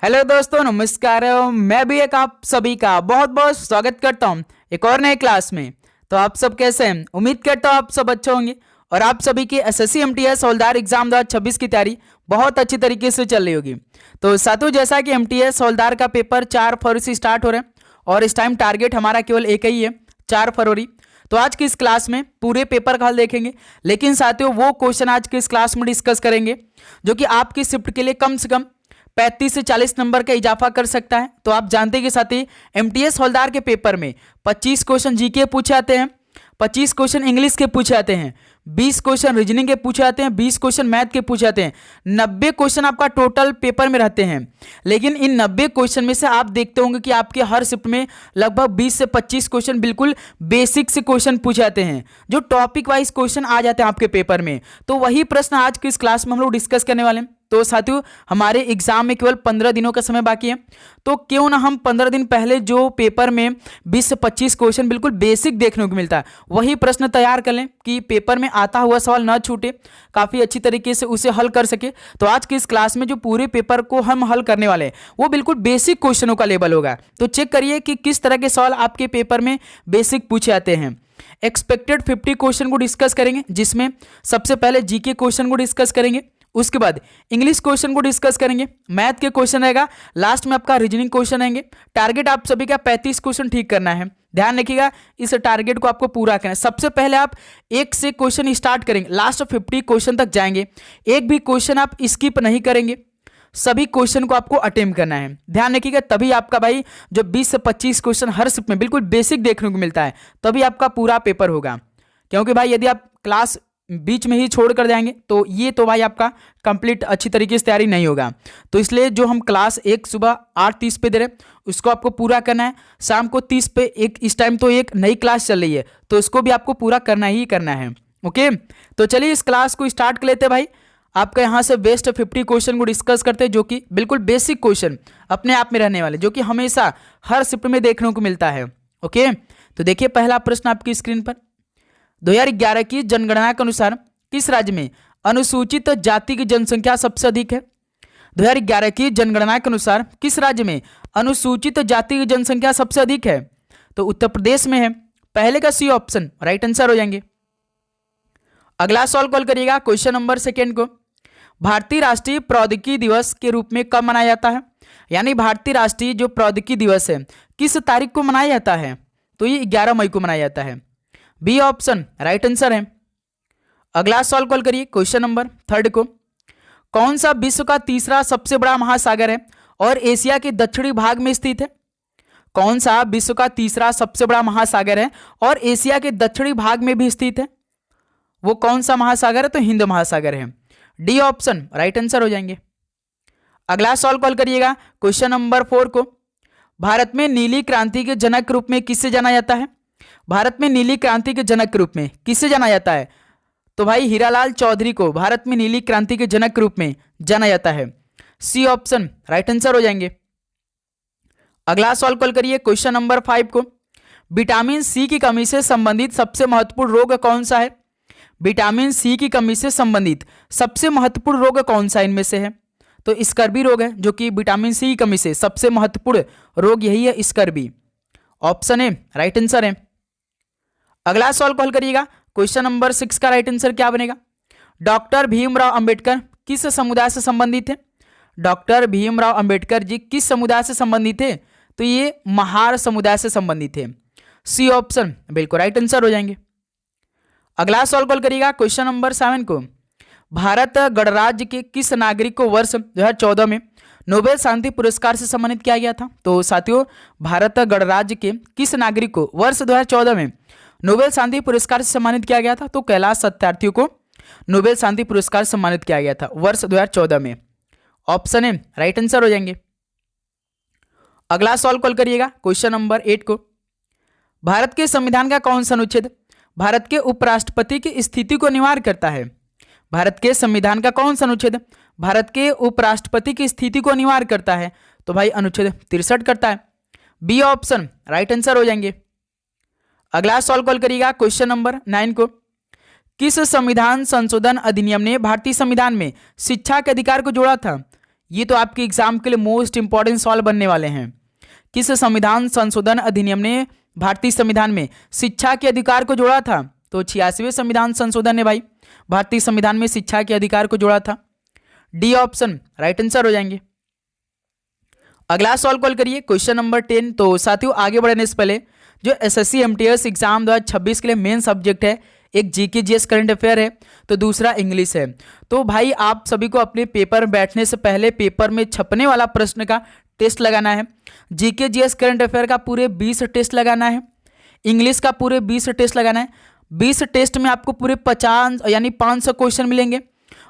Hello दोस्तों, नमस्कार। मैं भी एक आप सभी का बहुत बहुत स्वागत करता हूं एक और नए क्लास में। तो आप सब कैसे हैं? उम्मीद करता हूं आप सब अच्छे होंगे और आप सभी की एसएससी एमटीएस हवलदार एग्जाम 2026 की तैयारी बहुत अच्छी तरीके से चल रही होगी। तो साथियों, जैसा कि एमटीएस हवलदार का पेपर 4 फरवरी से स्टार्ट हो रहा है और इस टाइम टारगेट हमारा केवल एक ही है, 4 फरवरी। तो आज की इस क्लास में पूरे पेपर का हल देखेंगे, लेकिन साथियों वो क्वेश्चन आज की इस क्लास में डिस्कस करेंगे जो कि आपकी शिफ्ट के लिए कम से कम 35 से 40 नंबर का इजाफा कर सकता है। तो आप जानते हैं कि साथी एमटीएस हवलदार के पेपर में 25 क्वेश्चन जीके पूछे जाते हैं, 25 क्वेश्चन इंग्लिश के पूछे जाते हैं, 20 क्वेश्चन रीजनिंग के पूछे जाते हैं, 20 क्वेश्चन मैथ के पूछे जाते हैं, 90 क्वेश्चन आपका टोटल पेपर में रहते हैं। लेकिन इन 90 क्वेश्चन में से आप देखते होंगे कि आपके हर शिफ्ट में लगभग 20 से 25 क्वेश्चन बिल्कुल बेसिक से क्वेश्चन पूछे जाते हैं, जो टॉपिक वाइज क्वेश्चन आ जाते हैं आपके पेपर में। तो वही प्रश्न आज की इस क्लास में हम लोग डिस्कस करने वाले हैं। तो साथियों, हमारे एग्जाम में केवल 15 दिनों का समय बाकी है, तो क्यों ना हम 15 दिन पहले जो पेपर में 20 से 25 क्वेश्चन बिल्कुल बेसिक देखने को मिलता है वही प्रश्न तैयार कर लें कि पेपर में आता हुआ सवाल ना छूटे, काफ़ी अच्छी तरीके से उसे हल कर सके। तो आज की इस क्लास में जो पूरे पेपर को हम हल करने वाले हैं वो बिल्कुल बेसिक क्वेश्चनों का लेवल होगा। तो चेक करिए कि किस तरह के सवाल आपके पेपर में बेसिक पूछे जाते हैं। एक्सपेक्टेड 50 क्वेश्चन को डिस्कस करेंगे, जिसमें सबसे पहले जीके क्वेश्चन को डिस्कस करेंगे, उसके बाद इंग्लिश क्वेश्चन को डिस्कस करेंगे, मैथ के क्वेश्चन रहेगा, लास्ट में आपका रीजनिंग क्वेश्चन आएंगे। टारगेट आप सभी का 35 क्वेश्चन ठीक करना है। ध्यान रखिएगा, इस टारगेट को आपको पूरा करना है। सबसे पहले आप एक से क्वेश्चन स्टार्ट करेंगे, लास्ट 50 क्वेश्चन तक जाएंगे, एक भी क्वेश्चन आप स्किप नहीं करेंगे, सभी क्वेश्चन को आपको अटेम्प्ट करना है। ध्यान रखिएगा, तभी आपका भाई जो 20 से 25 क्वेश्चन हर शिफ्ट में बिल्कुल बेसिक देखने को मिलता है, तभी आपका पूरा पेपर होगा। क्योंकि भाई यदि आप क्लास बीच में ही छोड़ कर जाएंगे तो ये तो भाई आपका कंप्लीट अच्छी तरीके से तैयारी नहीं होगा। तो इसलिए जो हम क्लास एक सुबह 8:30 पे दे रहे हैं उसको आपको पूरा करना है। शाम को 30 पे एक, इस टाइम तो एक नई क्लास चल रही है तो इसको भी आपको पूरा करना ही करना है। ओके, तो चलिए इस क्लास को स्टार्ट कर लेते हैं। भाई आपका यहाँ से बेस्ट 50 क्वेश्चन को डिस्कस करते हैं, जो कि बिल्कुल बेसिक क्वेश्चन अपने आप में रहने वाले, जो कि हमेशा हर शिफ्ट में देखने को मिलता है। ओके, तो देखिए पहला प्रश्न आपकी स्क्रीन पर। 2011 की जनगणना के अनुसार किस राज्य में अनुसूचित जाति की जनसंख्या सबसे अधिक है? 2011 की जनगणना के अनुसार किस राज्य में अनुसूचित जाति की जनसंख्या सबसे अधिक है? तो उत्तर प्रदेश में है। पहले का सी ऑप्शन राइट आंसर हो जाएंगे। अगला सवाल कॉल करिएगा, क्वेश्चन नंबर 2 को। भारतीय राष्ट्रीय प्रौद्योगिकी दिवस के रूप में कब मनाया जाता है? यानी भारतीय राष्ट्रीय जो प्रौद्योगिकी दिवस है किस तारीख को मनाया जाता है? तो ये 11 मई को मनाया जाता है। बी ऑप्शन राइट आंसर है। अगला सवाल कॉल करिए, क्वेश्चन नंबर 3 को। कौन सा विश्व का तीसरा सबसे बड़ा महासागर है और एशिया के दक्षिणी भाग में स्थित है? कौन सा विश्व का तीसरा सबसे बड़ा महासागर है और एशिया के दक्षिणी भाग में भी स्थित है? वो कौन सा महासागर है? तो हिंद महासागर है। डी ऑप्शन राइट आंसर हो जाएंगे। अगला सवाल कॉल करिएगा, क्वेश्चन नंबर 4 को। भारत में नीली क्रांति के जनक के रूप में किसे जाना जाता है? भारत में नीली क्रांति के जनक के रूप में किसे जाना जाता है? तो भाई हीरालाल चौधरी को भारत में नीली क्रांति के जनक के रूप में जाना जाता है। सी ऑप्शन राइट आंसर हो जाएंगे। अगला सवाल कॉल करिए, क्वेश्चन नंबर 5 को। विटामिन सी की कमी से संबंधित सबसे महत्वपूर्ण रोग कौन सा है? विटामिन सी की कमी से संबंधित सबसे महत्वपूर्ण रोग कौन सा इनमें से है? तो स्कर्वी रोग है, जो कि विटामिन सी की कमी से सबसे महत्वपूर्ण रोग यही है, scurvy. Option A right answer है। अगला सवाल कॉल करिएगा, क्वेश्चन नंबर 6 का राइट आंसर क्या बनेगा? डॉक्टर भीमराव अंबेडकर किस समुदाय से संबंधित है? डॉक्टर भीमराव अंबेडकर जी किस समुदाय से संबंधित है? तो ये महार समुदाय से संबंधित है। सी ऑप्शन बिल्कुल राइट आंसर हो जाएंगे। अगला सवाल कॉल करिएगा, क्वेश्चन नंबर 7 को। भारत गणराज्य के किस नागरिक को वर्ष 2014 में नोबेल शांति पुरस्कार से सम्मानित किया गया था? तो साथियों, भारत गणराज्य के किस नागरिक को वर्ष 2014 में नोबेल शांति पुरस्कार से सम्मानित किया गया था? तो कैलाश सत्यार्थी को नोबेल शांति पुरस्कार से सम्मानित किया गया था वर्ष 2014 में। ऑप्शन ए राइट आंसर हो जाएंगे। अगला सवाल कॉल करिएगा, क्वेश्चन नंबर 8 को। भारत के संविधान का कौन सा अनुच्छेद भारत के उपराष्ट्रपति की स्थिति को अनिवार्य करता है? भारत के संविधान का कौन सा अनुच्छेद भारत के उपराष्ट्रपति की स्थिति को अनिवार्य करता है? तो भाई अनुच्छेद 63 करता है। बी ऑप्शन राइट आंसर हो जाएंगे। अगला सवाल कॉल करिएगा, क्वेश्चन नंबर 9 को। किस संविधान संशोधन अधिनियम ने भारतीय संविधान में शिक्षा के अधिकार को जोड़ा था? ये तो आपके एग्जाम के लिए मोस्ट इंपॉर्टेंट सवाल बनने वाले हैं। किस संविधान संशोधन अधिनियम ने भारतीय संविधान में शिक्षा के अधिकार को जोड़ा था? तो 86वें संविधान संशोधन ने भाई भारतीय संविधान में शिक्षा के अधिकार को जोड़ा था। डी ऑप्शन राइट आंसर हो जाएंगे। अगला सवाल कॉल करिए क्वेश्चन नंबर 10। तो साथियों आगे बढ़ने से पहले जो एसएससी एमटीएस एग्जाम 2026 के लिए मेन सब्जेक्ट है, एक जीके जीएस करंट अफेयर है, तो दूसरा इंग्लिश है। तो भाई आप सभी को अपने पेपर में बैठने से पहले पेपर में छपने वाला प्रश्न का टेस्ट लगाना है। जीके जीएस करंट अफेयर का पूरे 20 टेस्ट लगाना है, इंग्लिश का पूरे 20 टेस्ट लगाना है। 20 टेस्ट में आपको पूरे 50 यानी 500 क्वेश्चन मिलेंगे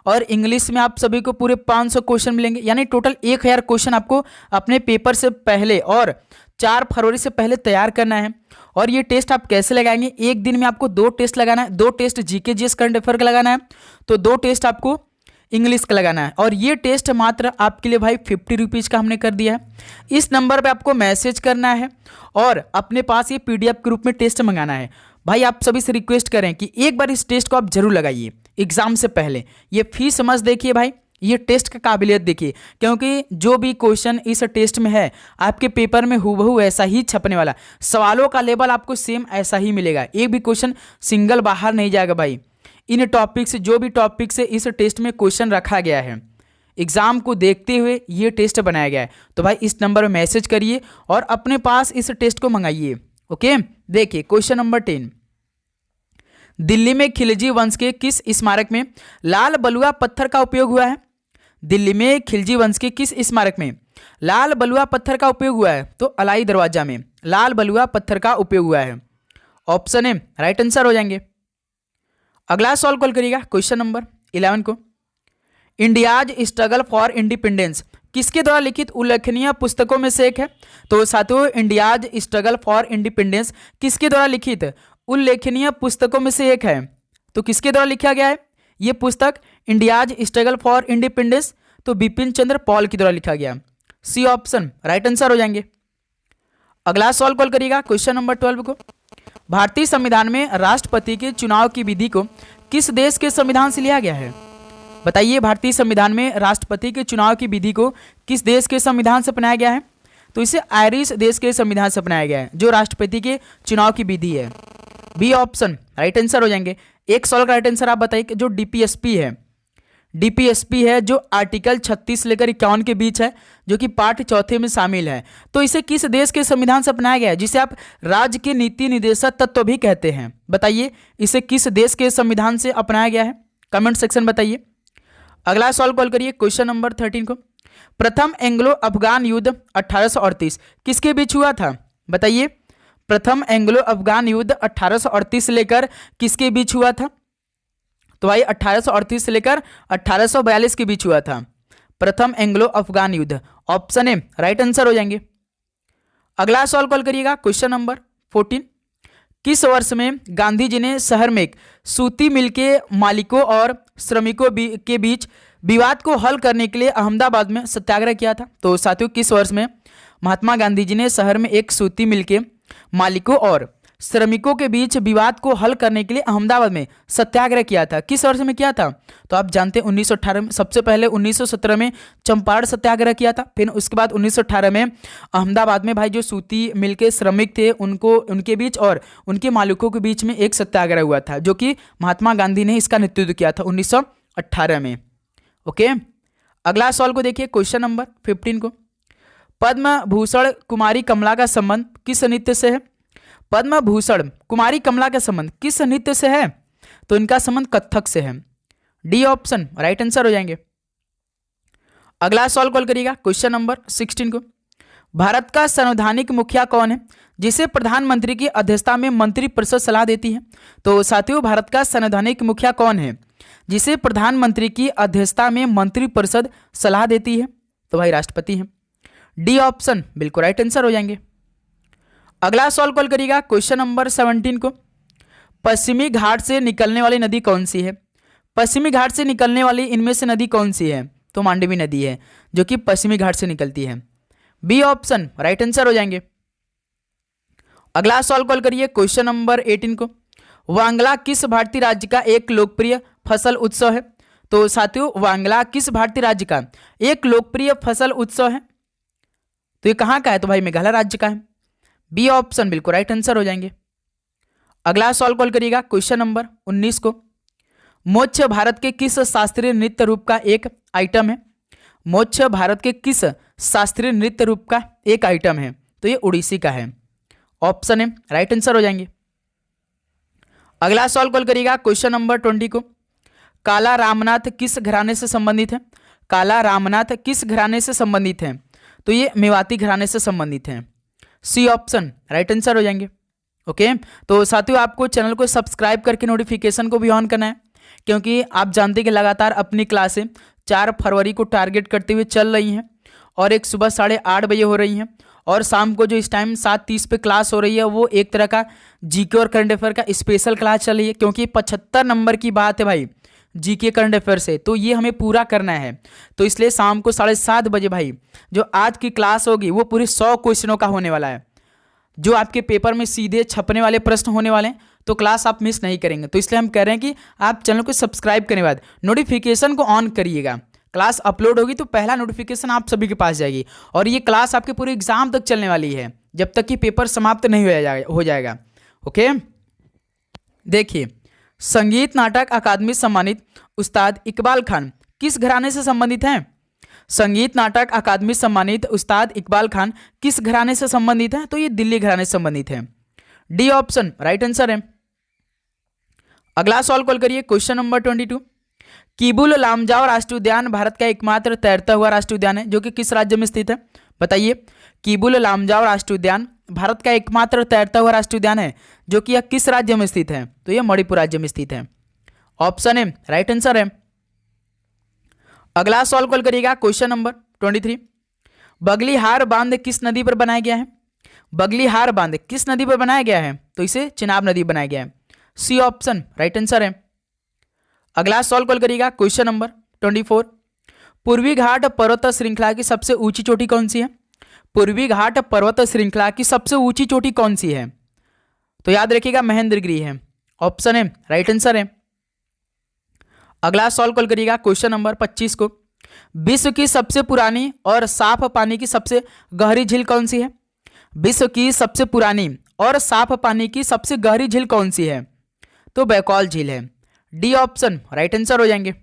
और इंग्लिश में आप सभी को पूरे 500 क्वेश्चन मिलेंगे, यानी टोटल 1000 क्वेश्चन आपको अपने पेपर से पहले और 4 फरवरी से पहले तैयार करना है। और ये टेस्ट आप कैसे लगाएंगे? एक दिन में आपको 2 टेस्ट लगाना है, 2 test GK GS current affair का लगाना है, तो 2 टेस्ट आपको इंग्लिश का लगाना है। और ये टेस्ट मात्र आपके लिए भाई 50 रुपीज़ का हमने कर दिया है। इस नंबर पे आपको मैसेज करना है और अपने पास ये पीडीएफ के रूप में टेस्ट मंगाना है। भाई आप सभी से रिक्वेस्ट करें कि एक बार इस टेस्ट को आप जरूर लगाइए एग्जाम से पहले। ये फीस समझ देखिए भाई, ये टेस्ट का काबिलियत देखिए, क्योंकि जो भी क्वेश्चन इस टेस्ट में है आपके पेपर में हूबहू ऐसा ही छपने वाला, सवालों का लेवल आपको सेम ऐसा ही मिलेगा, एक भी क्वेश्चन सिंगल बाहर नहीं जाएगा भाई। इन टॉपिक से जो भी टॉपिक से इस टेस्ट में क्वेश्चन रखा गया है एग्जाम को देखते हुए ये टेस्ट बनाया गया है। तो भाई इस नंबर में मैसेज करिए और अपने पास इस टेस्ट को मंगाइए। ओके, देखिए क्वेश्चन नंबर 10। दिल्ली में खिलजी वंश के किस स्मारक में लाल बलुआ पत्थर का उपयोग हुआ है? दिल्ली में खिलजी वंश के किस स्मारक में लाल बलुआ पत्थर का उपयोग हुआ है? तो अलाई दरवाजा में लाल बलुआ पत्थर का उपयोग हुआ है। ऑप्शन ए राइट आंसर हो जाएंगे। अगला सवाल कॉल करिएगा क्वेश्चन नंबर 11 को। इंडियाज स्ट्रगल फॉर इंडिपेंडेंस किसके द्वारा लिखित उल्लेखनीय पुस्तकों में से एक है? तो साथियों इंडियाज स्ट्रगल फॉर इंडिपेंडेंस किसके द्वारा लिखित उल्लेखनीय पुस्तकों में से एक है? तो किसके द्वारा लिखा गया है ये पुस्तक इंडियाज स्ट्रगल फॉर इंडिपेंडेंस? तो बिपिन चंद्र पॉल की द्वारा लिखा गया। सी ऑप्शन राइट आंसर हो जाएंगे। अगला सवाल कॉल करिएगा क्वेश्चन नंबर 12 को। भारतीय संविधान में राष्ट्रपति के चुनाव की विधि को किस देश के संविधान से लिया गया है? बताइए, भारतीय संविधान में राष्ट्रपति के चुनाव की विधि को किस देश के संविधान से अपनाया गया है? तो इसे आयरिश देश के संविधान से अपनाया गया है, जो राष्ट्रपति के चुनाव की विधि है। बी ऑप्शन राइट आंसर हो जाएंगे। एक सवाल का राइट आंसर आप बताइए कि जो डीपीएसपी है जो आर्टिकल 36 लेकर 51 के बीच है, जो कि पार्ट 4 में शामिल है, तो इसे किस देश के संविधान से अपनाया गया है, जिसे आप राज्य के नीति निर्देशक तत्व भी कहते हैं? बताइए इसे किस देश के संविधान से अपनाया गया है, कमेंट सेक्शन बताइए। अगला सवाल कॉल करिए क्वेश्चन नंबर 13 को। प्रथम एंग्लो अफगान युद्ध 1838 किसके बीच हुआ था? बताइए, प्रथम एंग्लो अफगान युद्ध 1838 से लेकर किसके बीच हुआ था? तो भाई 1838 से लेकर 1842 के बीच हुआ था प्रथम एंग्लो अफगान युद्ध। ऑप्शन ए राइट आंसर हो जाएंगे। अगला सवाल कॉल करिएगा क्वेश्चन नंबर 14। किस वर्ष में गांधी जी ने शहर में एक सूती मिल के मालिकों और श्रमिकों के बीच विवाद को हल करने के लिए अहमदाबाद में सत्याग्रह किया था? तो साथियों किस वर्ष में महात्मा गांधी जी ने शहर में एक सूती मिल के मालिकों और श्रमिकों के बीच विवाद को हल करने के लिए अहमदाबाद में सत्याग्रह किया था? किस वर्ष में किया था? तो आप जानते हैं 1918 में। सबसे पहले 1917 में चंपारण सत्याग्रह किया था, फिर उसके बाद 1918 में अहमदाबाद में भाई जो सूती मिल के श्रमिक थे उनके बीच और उनके मालिकों के बीच में एक सत्याग्रह हुआ था, जो कि महात्मा गांधी ने इसका नेतृत्व किया था 1918 में। ओके, अगला सवाल को देखिए क्वेश्चन नंबर 15 को। पद्म भूषण कुमारी कमला का संबंध किस नृत्य से है? पद्म भूषण कुमारी कमला का संबंध किस नृत्य से है? तो इनका संबंध कथक से है। डी ऑप्शन राइट आंसर हो जाएंगे। अगला सवाल कॉल करिएगा क्वेश्चन नंबर 16 को। भारत का संवैधानिक मुखिया कौन है, जिसे प्रधानमंत्री की अध्यक्षता में मंत्रिपरिषद सलाह देती है? तो साथियों भारत का संवैधानिक मुखिया कौन है, जिसे प्रधानमंत्री की अध्यक्षता में मंत्रिपरिषद सलाह देती है? तो भाई राष्ट्रपति है। डी ऑप्शन बिल्कुल राइट आंसर हो जाएंगे। अगला सवाल कॉल करिएगा क्वेश्चन नंबर 17 को। पश्चिमी घाट से निकलने वाली नदी कौन सी है? पश्चिमी घाट से निकलने वाली इनमें से नदी कौन सी है? तो मांडवी नदी है, जो कि पश्चिमी घाट से निकलती है। बी ऑप्शन राइट आंसर हो जाएंगे। अगला सवाल कॉल करिए क्वेश्चन नंबर 18 को। वांगला किस भारतीय राज्य का एक लोकप्रिय फसल उत्सव है? तो साथियों वांगला किस भारतीय राज्य का एक लोकप्रिय फसल उत्सव है? तो ये कहाँ का है? तो भाई मेघालय राज्य का है। बी ऑप्शन बिल्कुल राइट आंसर हो जाएंगे। अगला सवाल कॉल करिएगा क्वेश्चन नंबर 19 को। मोक्ष भारत के किस शास्त्रीय नृत्य रूप का एक आइटम है? मोक्ष भारत के किस शास्त्रीय नृत्य रूप का एक आइटम है? तो ये उड़ीसी का है। ऑप्शन है राइट आंसर हो जाएंगे। अगला सवाल कॉल करिएगा क्वेश्चन नंबर 20 को। काला रामनाथ किस घराने से संबंधित है? काला रामनाथ किस घराने से संबंधित है? तो ये मेवाती घराने से संबंधित है। सी ऑप्शन राइट आंसर हो जाएंगे। ओके, तो साथियों आपको चैनल को सब्सक्राइब करके नोटिफिकेशन को भी ऑन करना है, क्योंकि आप जानते हैं कि लगातार अपनी क्लासें 4 फरवरी को टारगेट करते हुए चल रही हैं और एक सुबह 8:30 बजे हो रही हैं और शाम को जो इस टाइम 7:30 पे क्लास हो रही है वो एक तरह का जीके और करंट अफेयर का स्पेशल क्लास चल रही है, क्योंकि 75 नंबर की बात है भाई जीके करंट अफेयर से, तो ये हमें पूरा करना है। तो इसलिए शाम को 7:30 बजे भाई जो आज की क्लास होगी वो पूरी 100 क्वेश्चनों का होने वाला है, जो आपके पेपर में सीधे छपने वाले प्रश्न होने वाले हैं। तो क्लास आप मिस नहीं करेंगे, तो इसलिए हम कह रहे हैं कि आप चैनल को सब्सक्राइब करने के बाद नोटिफिकेशन को ऑन करिएगा। क्लास अपलोड होगी तो पहला नोटिफिकेशन आप सभी के पास जाएगी, और ये क्लास आपके पूरे एग्जाम तक चलने वाली है, जब तक कि पेपर समाप्त नहीं हो जाएगा। ओके, देखिए संगीत नाटक अकादमी सम्मानित उस्ताद इकबाल खान किस घराने से संबंधित हैं? संगीत नाटक अकादमी सम्मानित उस्ताद इकबाल खान किस घराने से संबंधित हैं? तो ये दिल्ली घराने से संबंधित है। डी ऑप्शन राइट आंसर है। अगला सवाल कॉल करिए क्वेश्चन नंबर 22। किबुल लामजाओ राष्ट्रीय उद्यान भारत का एकमात्र तैरता हुआ राष्ट्रीय उद्यान है जो कि किस राज्य में स्थित है? बताइए। किबुल लामजाओ राष्ट्रीय उद्यान भारत का एकमात्र तैरता हुआ राष्ट्रीय उद्यान है जो कि यह किस राज्य में स्थित है? तो यह मणिपुर राज्य में स्थित है। ऑप्शन है राइट आंसर है। अगला सवाल कॉल करिएगा क्वेश्चन नंबर 23। बगलीहार बांध किस नदी पर बनाया गया है? बगलीहार बांध किस नदी पर बनाया गया है? तो इसे चिनाब नदी बनाया गया है। सी ऑप्शन राइट आंसर है। अगला सवाल कॉल करिएगा क्वेश्चन नंबर 24। पूर्वी घाट पर्वत श्रृंखला की सबसे ऊंची चोटी कौन सी है? पूर्वी घाट पर्वत श्रृंखला की सबसे ऊंची चोटी कौन सी है? तो याद रखिएगा महेंद्रगिरी है। ऑप्शन है राइट आंसर है। अगला सवाल कॉल करिएगा क्वेश्चन नंबर 25 को। विश्व की सबसे पुरानी और साफ पानी की सबसे गहरी झील कौन सी है? विश्व की सबसे पुरानी और साफ पानी की सबसे गहरी झील कौन सी है? तो बैकॉल झील है। डी ऑप्शन राइट आंसर हो जाएंगे।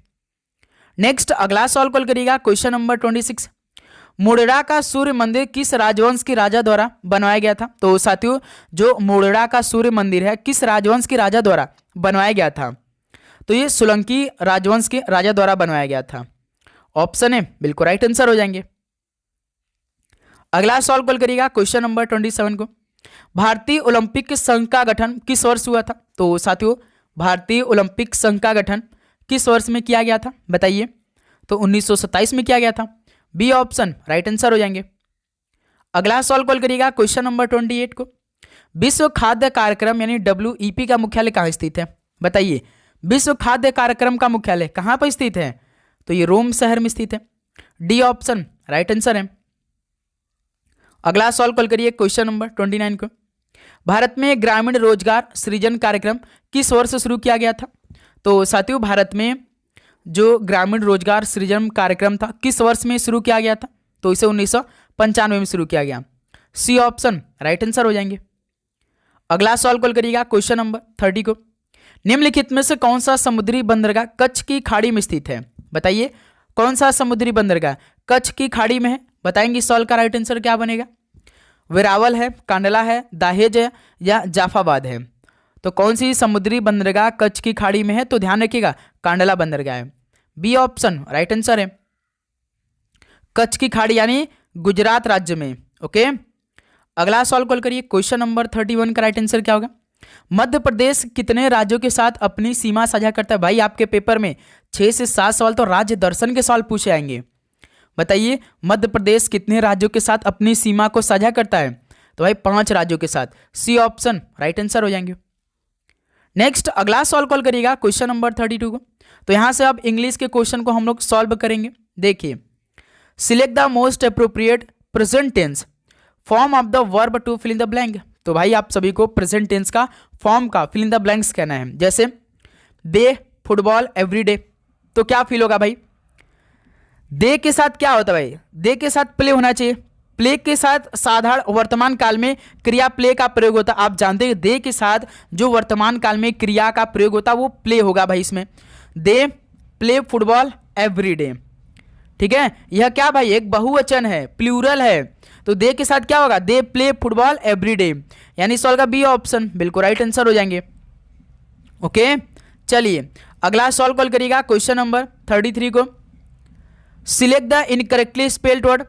नेक्स्ट अगला सवाल कॉल करिएगा क्वेश्चन नंबर 26। मोढेरा का सूर्य मंदिर किस राजवंश के राजा द्वारा बनवाया गया था? तो साथियों जो मोढेरा का सूर्य मंदिर है किस राजवंश के राजा द्वारा बनवाया गया था? तो ये सोलंकी राजवंश के राजा द्वारा बनवाया गया था। ऑप्शन है बिल्कुल राइट आंसर हो जाएंगे। अगला सवाल कॉल करिएगा क्वेश्चन नंबर 27 को। भारतीय ओलंपिक संघ का गठन किस वर्ष हुआ था? तो साथियों भारतीय ओलंपिक संघ का गठन किस वर्ष में किया गया था? बताइए। तो 1927 में किया गया था। बी ऑप्शन राइट आंसर हो जाएंगे। अगला सवाल कॉल करिएगा क्वेश्चन नंबर 28 को। विश्व खाद्य कार्यक्रम यानी WEP का मुख्यालय कहाँ स्थित है? बताइए। विश्व खाद्य कार्यक्रम का मुख्यालय कहाँ पर स्थित है? तो ये रोम शहर में स्थित है। डी ऑप्शन राइट आंसर है। अगला सवाल कॉल करिए क्वेश्चन नंबर 29 को। भारत में ग्रामीण रोजगार सृजन कार्यक्रम किस वर्ष शुरू किया गया था? तो साथियों भारत में जो ग्रामीण रोजगार सृजन कार्यक्रम था किस वर्ष में शुरू किया गया था? तो इसे 1995 में शुरू किया गया। सी ऑप्शन राइट आंसर हो जाएंगे। अगला सवाल कॉल करिएगा क्वेश्चन नंबर 30 को। निम्नलिखित में से कौन सा समुद्री बंदरगाह कच्छ की खाड़ी में स्थित है? बताइए। कौन सा समुद्री बंदरगाह कच्छ की खाड़ी में है? बताएंगे सवाल का राइट आंसर क्या बनेगा? वेरावल है, कांडला है, दाहेज है या जाफाबाद है? तो कौन सी समुद्री बंदरगाह कच्छ की खाड़ी में है? तो ध्यान रखिएगा कांडला बंदरगाह है। बी ऑप्शन राइट आंसर है। कच्छ की खाड़ी यानी गुजरात राज्य में। ओके, अगला सवाल कॉल करिए क्वेश्चन नंबर 31 का राइट आंसर क्या होगा? मध्य प्रदेश कितने राज्यों के साथ अपनी सीमा साझा करता है? भाई आपके पेपर में 6 से 7 सवाल तो राज्य दर्शन के सवाल पूछे आएंगे। बताइए मध्य प्रदेश कितने राज्यों के साथ अपनी सीमा को साझा करता है? तो भाई 5 राज्यों के साथ। सी ऑप्शन राइट आंसर हो जाएंगे। नेक्स्ट अगला सवाल कॉल करिएगा क्वेश्चन नंबर 32 को। तो यहां से अब इंग्लिश के क्वेश्चन को हम लोग सॉल्व करेंगे। देखिए, select the most appropriate present tense form of the verb to fill in the blank. तो भाई आप सभी को प्रेजेंट टेंस का फॉर्म का फिल इन द ब्लैंक्स कहना है। जैसे दे फुटबॉल एवरीडे, तो क्या फील होगा भाई? दे के साथ क्या होता है भाई? दे के साथ प्ले होना चाहिए। प्ले के साथ साधारण वर्तमान काल में क्रिया प्ले का प्रयोग होता है। आप जानते हैं दे के साथ जो वर्तमान काल में क्रिया का प्रयोग होता है वो प्ले होगा भाई। इसमें दे प्ले फुटबॉल एवरी डे, ठीक है। यह क्या भाई? एक बहुवचन है, प्लूरल है, तो दे के साथ क्या होगा? They play football every day, यानी सवाल का बी ऑप्शन बिल्कुल राइट आंसर हो जाएंगे। ओके, चलिए अगला सॉल्व कॉल करिएगा क्वेश्चन नंबर 33 को। Select the incorrectly spelled word.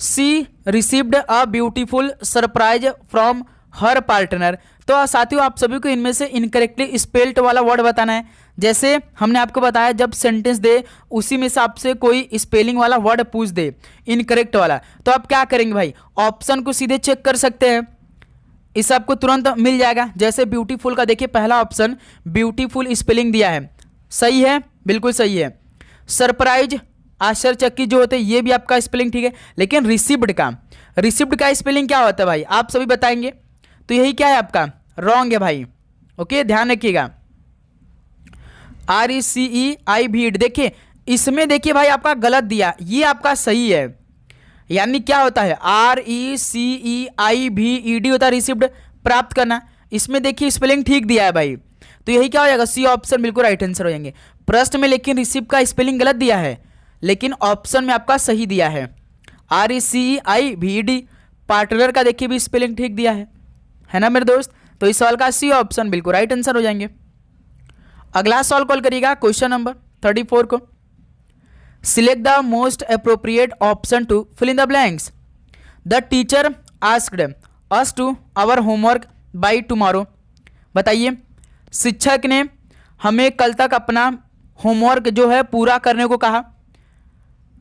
She received a beautiful surprise from her partner. तो साथियों आप सभी को इनमें से इनकरेक्टली स्पेल्ड वाला वर्ड बताना है। जैसे हमने आपको बताया जब सेंटेंस दे उसी में से आपसे कोई स्पेलिंग वाला वर्ड पूछ दे इनकरेक्ट वाला, तो आप क्या करेंगे भाई? ऑप्शन को सीधे चेक कर सकते हैं, इससे आपको तुरंत मिल जाएगा। जैसे ब्यूटीफुल का देखिए पहला ऑप्शन ब्यूटीफुल स्पेलिंग दिया है, सही है, बिल्कुल सही है। सरप्राइज आश्चर्यचकित जो होते हैं ये भी आपका स्पेलिंग ठीक है, लेकिन रिसीव्ड का स्पेलिंग क्या होता है भाई? आप सभी बताएंगे, तो यही क्या है आपका? रॉन्ग है भाई। ओके, ध्यान रखिएगा। RECEIVED, देखिए इसमें देखिए भाई आपका गलत दिया, ये आपका सही है। यानी क्या होता है? RECEIVED होता है रिसीव्ड, प्राप्त करना। इसमें देखिए स्पेलिंग ठीक दिया है भाई, तो यही क्या हो जाएगा? सी ऑप्शन बिल्कुल राइट आंसर हो जाएंगे। प्रश्न में लेकिन रिसीव का स्पेलिंग गलत दिया है, लेकिन ऑप्शन में आपका सही दिया है RECEIVED। पार्टनर का देखिए भी स्पेलिंग ठीक दिया है ना मेरे दोस्त? तो इस सवाल का सी ऑप्शन बिल्कुल राइट आंसर हो जाएंगे। अगला सवाल कॉल करिएगा क्वेश्चन नंबर 34 को। Select the most appropriate option to fill in the blanks. The teacher asked us to our homework by tomorrow. बताइए, शिक्षक ने हमें कल तक अपना होमवर्क जो है पूरा करने को कहा।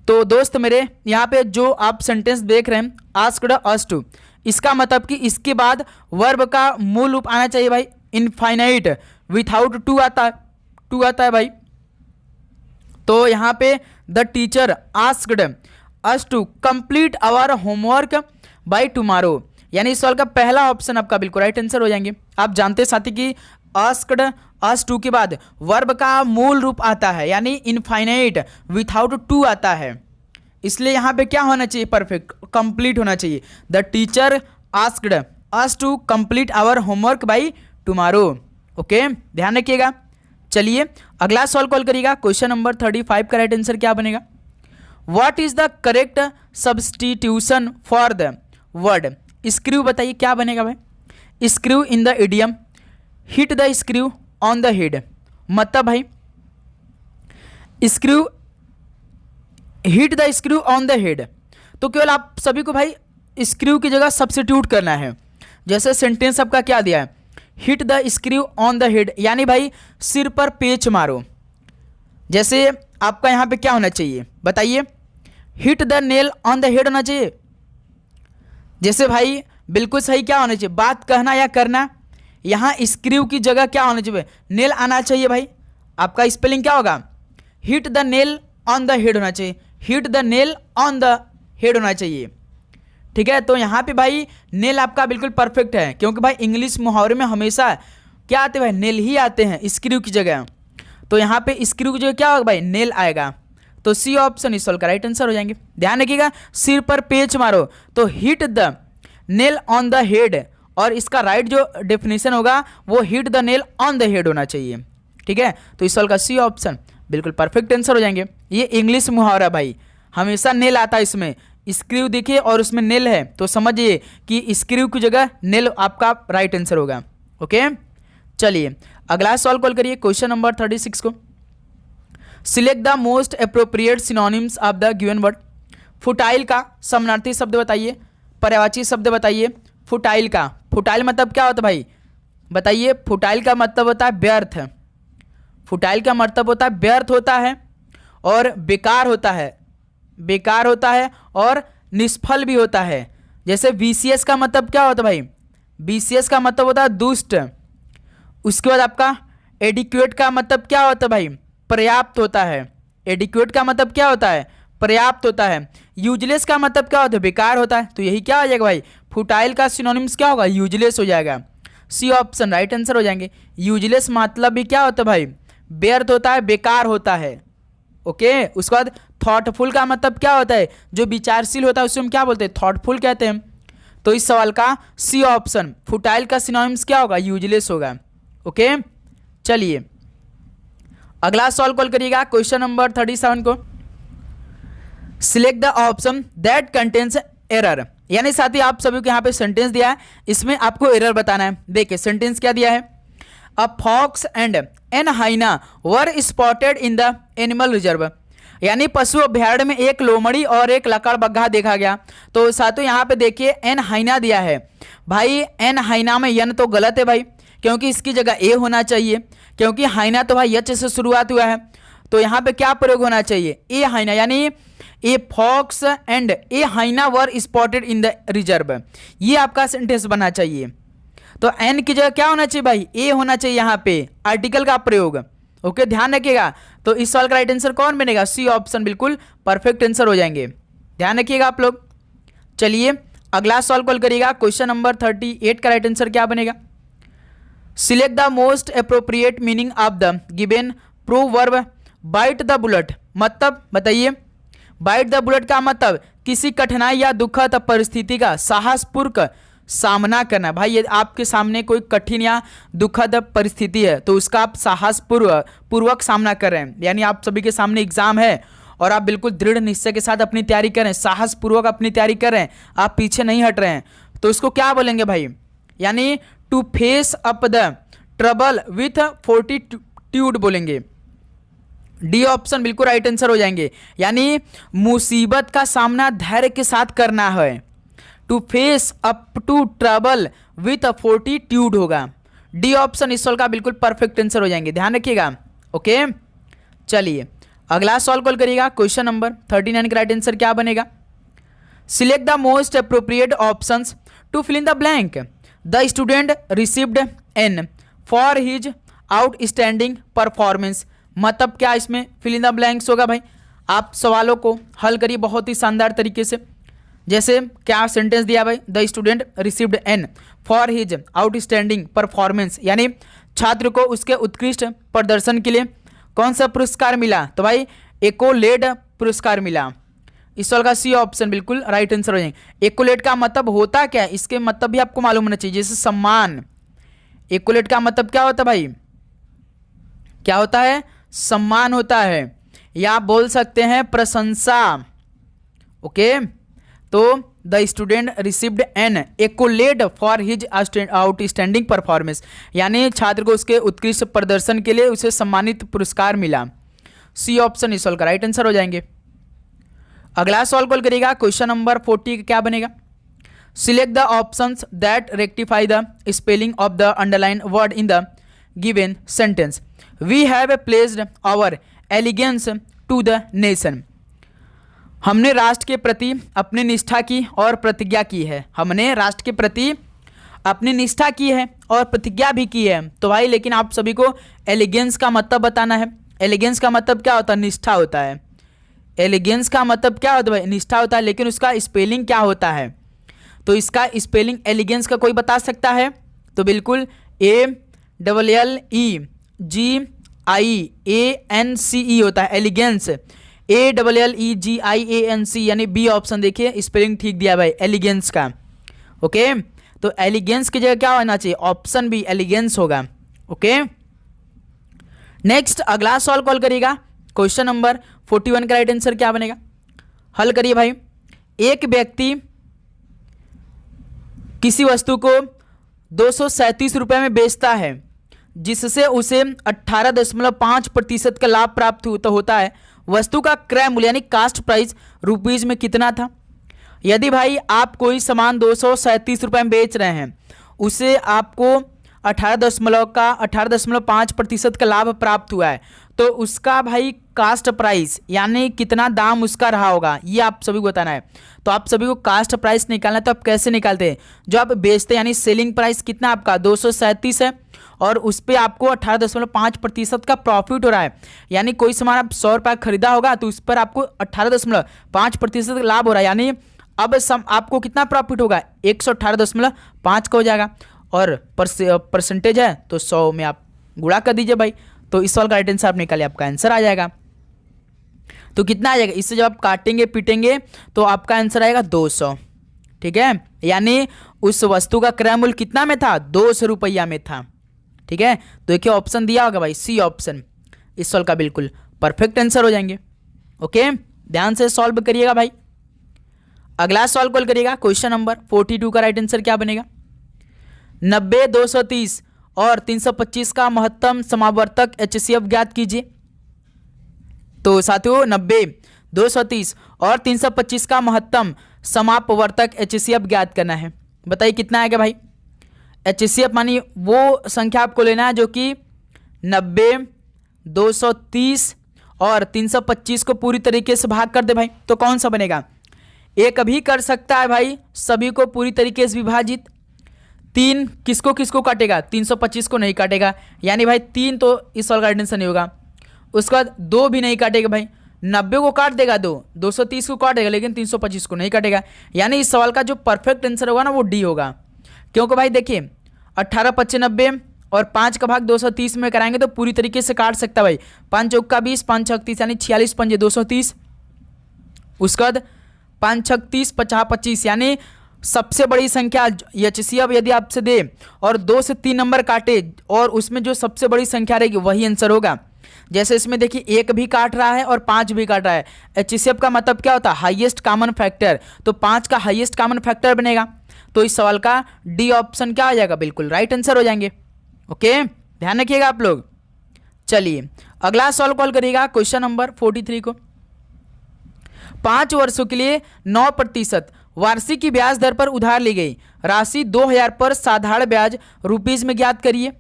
तो दोस्त मेरे यहाँ पे जो आप सेंटेंस देख रहे हैं आस्क्ड अस टू, इसका मतलब कि इसके बाद वर्ब का मूल रूप आना चाहिए भाई इनफाइनाइट, विथआउट टू आता है भाई। तो यहाँ पे the teacher asked us to complete our homework by tomorrow, यानी इस सवाल का पहला ऑप्शन आपका बिल्कुल राइट आंसर हो जाएंगे। आप जानते हैं साथी कि आस्क्ड अस टू के बाद वर्ब का मूल रूप आता है, यानी इनफाइनाइट विथआउट टू आता है, इसलिए यहाँ पे क्या होना चाहिए? परफेक्ट, कंप्लीट होना चाहिए। The teacher asked us to complete our homework by tomorrow. Okay, ध्यान रखिएगा। चलिए अगला सवाल कॉल करिएगा क्वेश्चन नंबर 35 का राइट आंसर क्या बनेगा? What is the correct substitution for the word screw. बताइए क्या बनेगा भाई? Screw in the idiom hit the screw on the head. मतलब भाई screw hit the screw on the head, तो केवल आप सभी को भाई स्क्रू की जगह सब्स्टिट्यूट करना है। जैसे सेंटेंस आपका क्या दिया है? Hit the screw on the head, यानी भाई सिर पर पेच मारो। जैसे आपका यहाँ पे क्या होना चाहिए बताइए? Hit the nail on the head होना चाहिए। जैसे भाई बिल्कुल सही क्या होना चाहिए? बात कहना या करना। यहाँ स्क्रू की जगह क्या होना चाहिए? नेल आना चाहिए भाई। आपका स्पेलिंग क्या होगा? Hit the nail on the head होना चाहिए, hit the nail on the head होना चाहिए, ठीक है। तो यहाँ पे भाई नेल आपका बिल्कुल परफेक्ट है, क्योंकि भाई इंग्लिश मुहावरे में हमेशा क्या आते हैं भाई? नेल ही आते हैं स्क्रू की जगह। तो यहाँ पे स्क्रू की जगह क्या होगा भाई? नेल आएगा। तो सी ऑप्शन इस सवाल का राइट आंसर हो जाएंगे। ध्यान रखिएगा, सिर पर पेच मारो, तो hit the nail on the head, और इसका राइट जो डेफिनेशन होगा वो hit the nail on the head होना चाहिए, ठीक है। तो इस सवाल का सी ऑप्शन बिल्कुल परफेक्ट आंसर हो जाएंगे। ये इंग्लिश मुहावरा भाई, हमेशा नेल आता है इसमें। स्क्रू देखिए और उसमें नेल है, तो समझिए कि स्क्रू की जगह नेल आपका राइट आंसर होगा। ओके, चलिए अगला सवाल कॉल करिए क्वेश्चन नंबर 36 को। Select the most appropriate synonyms of the given word. Futile का समानार्थी शब्द बताइए, पर्यायवाची शब्द बताइए। फुटाइल का, फुटाइल मतलब क्या होता है भाई? बताइए। फुटाइल का मतलब होता है व्यर्थ। फुटाइल का मतलब होता है व्यर्थ होता है और बेकार होता है, बेकार होता है और निष्फल भी होता है। जैसे VCS का मतलब क्या होता है भाई? VCS का मतलब होता है दुष्ट। उसके बाद आपका एडिक्वेट का मतलब क्या होता है भाई? पर्याप्त होता है। एडिक्वेट का मतलब क्या होता है? पर्याप्त होता है। यूजलेस का मतलब क्या होता है? बेकार होता है। तो यही क्या हो जाएगा भाई? फुटाइल का सिनोनिम्स क्या होगा? यूजलेस हो जाएगा। सी ऑप्शन राइट आंसर हो जाएंगे। यूजलेस मतलब भी क्या होता है भाई? व्यर्थ होता है, बेकार होता है। ओके। उसके बाद थॉटफुल का मतलब क्या होता है, जो विचारशील होता है उसे हम क्या बोलते हैं, थॉटफुल कहते हैं। तो इस सवाल का सी ऑप्शन, फुटाइल का सिनोनिम्स क्या होगा, यूजलेस होगा। ओके, चलिए अगला सवाल कॉल करिएगा, क्वेश्चन नंबर 37 को। Select the option that contains error, यानी साथ ही आप सभी को यहाँ पे सेंटेंस दिया है, इसमें आपको एरर बताना है। देखिए सेंटेंस क्या दिया है, a fox and an hyena were spotted in the animal reserve, यानी पशु अभ्यारण्य में एक लोमड़ी और एक लकड़बग्घा देखा गया। तो साथों यहाँ पे देखिए एन हाइना दिया है भाई, एन हाइना में यन तो गलत है भाई, क्योंकि इसकी जगह ए होना चाहिए, क्योंकि हाइना तो भाई यच से शुरुआत हुआ है। तो यहाँ पे क्या प्रयोग होना चाहिए, ए हाइना, यानी a fox and a hyena were spotted in the reserve, ये आपका सेंटेंस बनना चाहिए। तो एन की जगह क्या होना चाहिए भाई, ए होना चाहिए यहाँ पे, आर्टिकल का प्रयोग। ओके, ध्यान रखिएगा। तो इस सवाल का राइट आंसर कौन बनेगा, सी ऑप्शन बिल्कुल परफेक्ट आंसर हो जाएंगे, ध्यान रखिएगा आप लोग। चलिए अगला सवाल कॉल करिएगा, क्वेश्चन नंबर 38 का राइट आंसर क्या बनेगा। Select the most appropriate meaning of the given proverb bite the bullet, मतलब बताइए। बाइट द बुलेट का मतलब किसी कठिनाई या दुखद परिस्थिति का साहसपूर्वक सामना करना। भाई ये आपके सामने कोई कठिन या दुखद परिस्थिति है तो उसका आप साहसपूर्वक सामना कर रहे हैं, यानी आप सभी के सामने एग्जाम है और आप बिल्कुल दृढ़ निश्चय के साथ अपनी तैयारी कर रहे हैं, साहसपूर्वक अपनी तैयारी कर रहे हैं, आप पीछे नहीं हट रहे हैं, तो इसको क्या बोलेंगे भाई, यानी to face up the trouble with fortitude बोलेंगे। डी ऑप्शन बिल्कुल राइट आंसर हो जाएंगे, यानी मुसीबत का सामना धैर्य के साथ करना है। To face up to trouble with fortitude होगा। डी ऑप्शन इस सवाल का बिल्कुल परफेक्ट आंसर हो जाएंगे, ध्यान रखिएगा। ओके, चलिए अगला सवाल कॉल करिएगा, क्वेश्चन नंबर 39 का राइट आंसर क्या बनेगा। Select the most appropriate options to fill in the blank. The student received an for his outstanding performance, मतलब क्या इसमें फिल इन द ब्लैंक्स होगा भाई। आप सवालों को हल करिए बहुत ही शानदार तरीके से। जैसे क्या सेंटेंस दिया भाई, the student received an for his outstanding performance, यानी छात्र को उसके उत्कृष्ट प्रदर्शन के लिए कौन सा पुरस्कार मिला, तो भाई एकोलेड पुरस्कार मिला। इस सवाल का सी ऑप्शन बिल्कुल राइट आंसर हो जाएंगे। एकोलेड का मतलब होता क्या है, इसके मतलब भी आपको मालूम होना चाहिए, जैसे सम्मान। एकोलेड का मतलब क्या होता है भाई, क्या होता है, सम्मान होता है, या आप बोल सकते हैं प्रशंसा। ओके, तो the student received an accolade for his outstanding performance, यानी छात्र को उसके उत्कृष्ट प्रदर्शन के लिए उसे सम्मानित पुरस्कार मिला। सी ऑप्शन इस सवाल का राइट आंसर हो जाएंगे। अगला सवाल कॉल करिएगा, क्वेश्चन नंबर 40 क्या बनेगा। Select the options that rectify the spelling of the underline word in the given sentence. We have placed our allegiance to the nation. हमने राष्ट्र के प्रति अपनी निष्ठा की और प्रतिज्ञा की है। हमने राष्ट्र के प्रति अपनी निष्ठा की है और प्रतिज्ञा भी की है। तो भाई लेकिन आप सभी को एलिगेंस का मतलब बताना है। एलिगेंस का मतलब क्या होता है, निष्ठा होता है। एलिगेंस का मतलब क्या होता है भाई, निष्ठा होता है, लेकिन उसका स्पेलिंग क्या होता है, तो इसका स्पेलिंग एलिगेंस का कोई बता सकता है, तो बिल्कुल ALLEGIANCE होता है एलिगेंस, ALLEGIANC, यानी बी ऑप्शन देखिए स्पेलिंग ठीक दिया भाई एलिगेंस का। ओके, तो एलिगेंस की जगह क्या होना चाहिए, ऑप्शन बी एलिगेंस होगा। ओके, नेक्स्ट अगला सवाल कॉल करिएगा, क्वेश्चन नंबर 41 का राइट आंसर क्या बनेगा। हल करिए भाई। एक व्यक्ति किसी वस्तु को 237 रुपये में बेचता है, जिससे उसे 18.5% का लाभ प्राप्त होता है। वस्तु का क्रय मूल्य यानी कास्ट प्राइस रुपीज में कितना था। यदि भाई आप कोई सामान 237 रुपये में बेच रहे हैं, उसे आपको 18.5% का लाभ प्राप्त हुआ है, तो उसका भाई कास्ट प्राइस यानी कितना दाम उसका रहा होगा, ये आप सभी को बताना है। तो आप सभी को कास्ट प्राइस निकालना है, तो आप कैसे निकालते हैं, जो आप बेचते हैं यानी सेलिंग प्राइस कितना आपका 237 है और उस पर आपको 18.5% का प्रॉफिट हो रहा है, यानी कोई सामान आप 100 रुपये खरीदा होगा तो उस पर आपको 18.5% लाभ हो रहा है, यानी अब आपको कितना प्रॉफिट होगा 118.5 का हो जाएगा, और परसेंटेज है तो 100 में आप गुणा कर दीजिए भाई। तो इस सवाल का राइट आंसर आप निकालिए, आपका आंसर आ जाएगा। तो कितना आ जाएगा, इससे जब आप काटेंगे पीटेंगे तो आपका आंसर आएगा 200। ठीक है, यानी उस वस्तु का क्रय मूल्य कितना में था, 200 रुपया में था। ठीक है, तो एक ऑप्शन दिया होगा भाई, सी ऑप्शन इस सवाल का बिल्कुल परफेक्ट आंसर हो जाएंगे। ओके, ध्यान से सॉल्व करिएगा भाई। अगला सॉल्व कॉल करिएगा, क्वेश्चन नंबर 42 का राइट आंसर क्या बनेगा, 90, 230 और 325 का महत्तम समावर्तक HCF ज्ञात कीजिए। तो साथियों 90, 230 और 325 का महत्तम समापवर्तक HCF ज्ञात करना है। बताइए कितना आएगा भाई। HCF मानी वो संख्या आपको लेना है जो कि 90, 230 और 325 को पूरी तरीके से भाग कर दे भाई। तो कौन सा बनेगा, एक भी कर सकता है भाई सभी को पूरी तरीके से विभाजित। 3 किसको किसको काटेगा, 325 को नहीं काटेगा, यानी भाई 3 तो इस सवाल का आंसर नहीं होगा। उसके बाद 2 भी नहीं काटेगा भाई, 90 को काट देगा 2, 230 को काटेगा लेकिन 325 को नहीं काटेगा। यानी इस सवाल का जो परफेक्ट आंसर होगा ना वो डी होगा। क्योंकि भाई देखिए 18 25 90 और 5 का भाग 230 में कराएंगे तो पूरी तरीके से काट सकता है भाई। 5 चौक का 20, 5 छक 30 यानी 46 पंजे 230। उसके बाद 5 छक 30, 50 25 यानी सबसे बड़ी संख्या HCF यदि आपसे दे और 2 से 3 नंबर काटे और उसमें जो सबसे बड़ी संख्या रहेगी वही आंसर होगा। जैसे इसमें देखिए 1 भी काट रहा है और 5 भी काट रहा है। HCF का मतलब क्या होता है, हाईएस्ट कॉमन फैक्टर। तो 5 का हाईएस्ट कॉमन फैक्टर बनेगा। तो इस सवाल का डी ऑप्शन क्या हो जाएगा, बिल्कुल राइट आंसर हो जाएंगे। ओके, ध्यान रखिएगा आप लोग। चलिए अगला सॉल्व कॉल करिएगा, क्वेश्चन नंबर 43 को। 5 वर्षों के लिए 9% वार्षिक की ब्याज दर पर उधार ली गई राशि 2000 पर साधारण ब्याज रुपीज में ज्ञात करिए।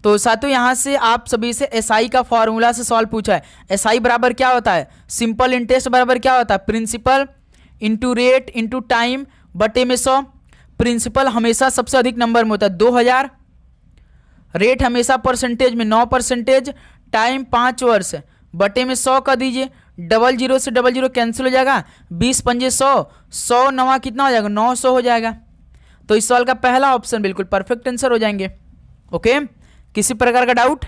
तो साथियों यहाँ से आप सभी से SI का फॉर्मूला से सॉल्व पूछा है। SI बराबर क्या होता है, सिंपल इंटरेस्ट बराबर क्या होता है, principal into rate into time बटे में 100। प्रिंसिपल हमेशा सबसे अधिक नंबर में होता है 2000, रेट हमेशा परसेंटेज में 9%, टाइम 5 वर्ष बटे में 100 कर दीजिए। 00 से 00 कैंसिल हो जाएगा, 20 पंजे 100, 100 9 कितना हो जाएगा, 900 हो जाएगा। तो इस सवाल का पहला ऑप्शन बिल्कुल परफेक्ट आंसर हो जाएंगे। ओके, किसी प्रकार का डाउट?